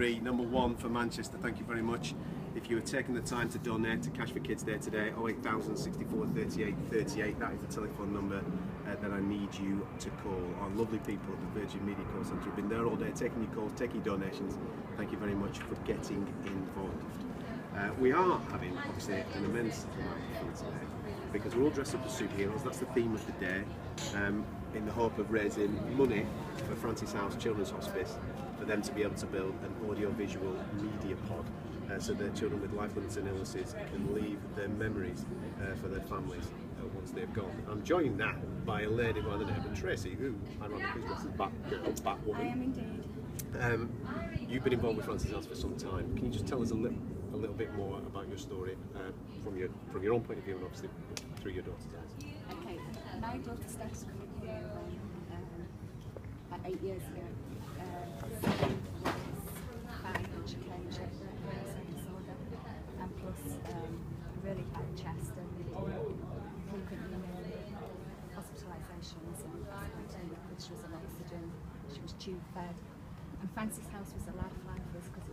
Key103, #1 for Manchester. Thank you very much. If you are taking the time to donate to Cash for Kids Day today, 08000 64 38 38, that is the telephone number that I need you to call. Our lovely people at the Virgin Media Call Centre have been there all day taking your calls, taking your donations. Thank you very much for getting involved. We are having, obviously, an immense amount of fun today because we're all dressed up as superheroes. That's the theme of the day, in the hope of raising money for Francis House Children's Hospice for them to be able to build an audio-visual media pod so that children with life limits and illnesses can leave their memories for their families once they've gone. I'm joined now by a lady by the name of Tracy, who, ironically, is dressed as Batwoman. I am indeed. You've been involved with Francis House for some time. Can you just tell us a little bit more about your story from your own point of view and obviously through your daughter's eyes? Okay, my daughter started coming here about 8 years ago. She was fine when she came. She had a disorder and plus really bad chest and frequent hospitalisations and which was an oxygen. She was tube fed. And Francis House was a lifeline for us because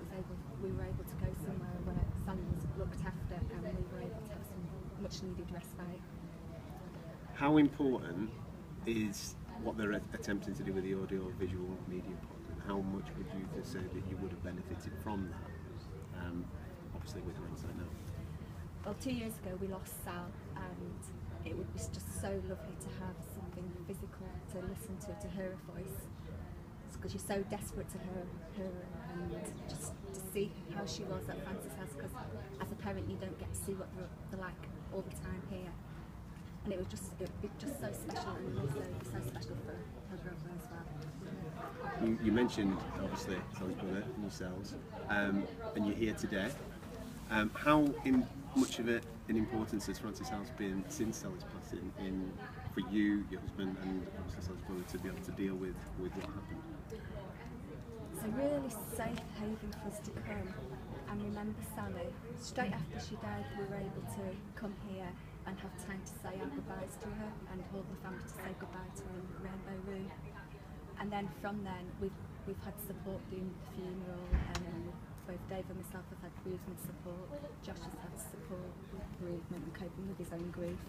we were able to go somewhere where Sally was looked after and we were able to have some much needed respite. How important is what they're attempting to do with the audio-visual media pod, and how much would you say that you would have benefited from that, obviously with hindsight now? Well, 2 years ago we lost Sal and it would be just so lovely to have something physical to listen to hear her voice. Because you're so desperate to hear her and just to see how she was at Francis House, because as a parent you don't get to see what they're like all the time here, and it would be just so special, and also so special for her brother as well. You mentioned obviously Sally's brother and yourselves, and you're here today. How much of an importance has Francis House been since Sally's passing for you, your husband, and obviously Sally's brother to be able to deal with what happened? It's a really safe haven for us to come and remember Sally. Straight after she died we were able to come here and have time to say our goodbyes to her and all the family to say goodbye to her in the Rainbow Room. And then from then we've had support during the funeral, and both Dave and myself have had bereavement support. Josh has had support with bereavement and coping with his own grief.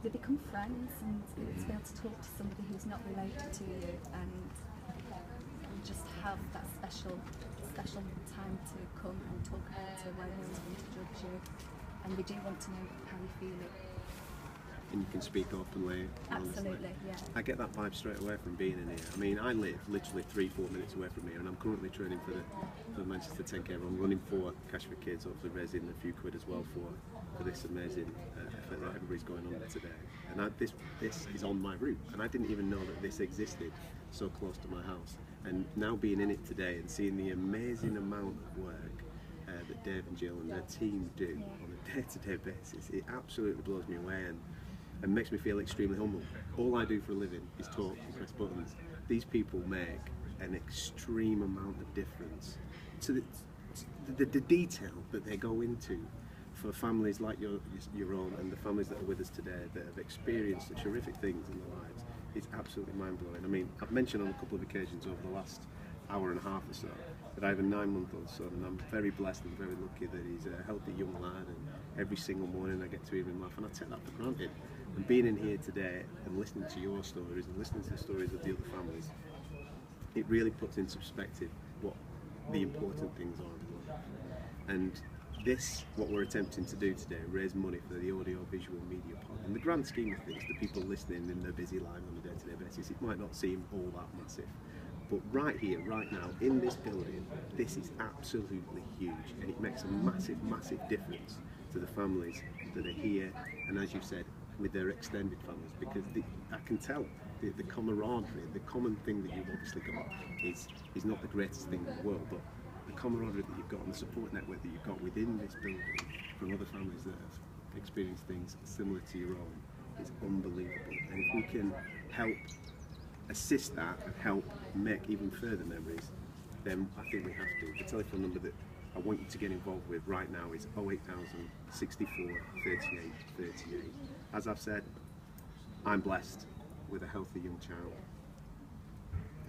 They become friends, and to be able to talk to somebody who's not related to you and just have that special time to come and talk about it where no one's going to judge you, and we do want to know how you feel it. And you can speak openly. Absolutely, yeah. I get that vibe straight away from being in here. I mean, I live literally 3-4 minutes away from here, and I'm currently training for the Manchester 10K. I'm running for Cash for Kids, hopefully raising a few quid as well for this amazing effort that everybody's going on today. And this is on my route, and I didn't even know that this existed so close to my house. And now being in it today and seeing the amazing amount of work that Dave and Jill and their team do on a day-to-day basis, it absolutely blows me away and makes me feel extremely humble. All I do for a living is talk and press buttons. These people make an extreme amount of difference to the detail that they go into for families like your own and the families that are with us today that have experienced such horrific things in their lives. It's absolutely mind-blowing. I mean, I've mentioned on a couple of occasions over the last hour and a half or so that I have a 9-month-old son, and I'm very blessed and very lucky that he's a healthy young lad, and every single morning I get to hear him laugh, and I take that for granted. And being in here today and listening to your stories and listening to the stories of the other families, it really puts into perspective what the important things are. And this, what we're attempting to do today, raise money for the audio-visual media pod. In the grand scheme of things, the people listening in their busy lives on a day-to-day basis, it might not seem all that massive. But right here, right now, in this building, this is absolutely huge, and it makes a massive, massive difference to the families that are here, and as you said, with their extended families, because I can tell the camaraderie, the common thing that you've obviously got is not the greatest thing in the world, but the camaraderie that you've got and the support network that you've got within this building from other families that have experienced things similar to your own is unbelievable. And if we can help assist that and help make even further memories, then I think we have to. The telephone number that I want you to get involved with right now is 08000 64 38 38. As I've said, I'm blessed with a healthy young child.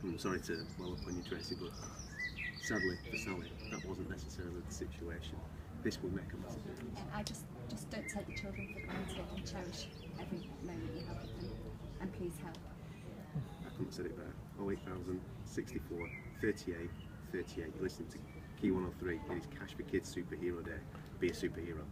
I'm sorry to well up on you, Tracy, but sadly for Sally, that wasn't necessarily the situation. This will make a massive difference. I just don't take the children for granted and cherish every moment you have with them. And please help. I couldn't have said it better. 08000 64 38 38. You're listening to Key 103. It is Cash for Kids Superhero Day. Be a superhero.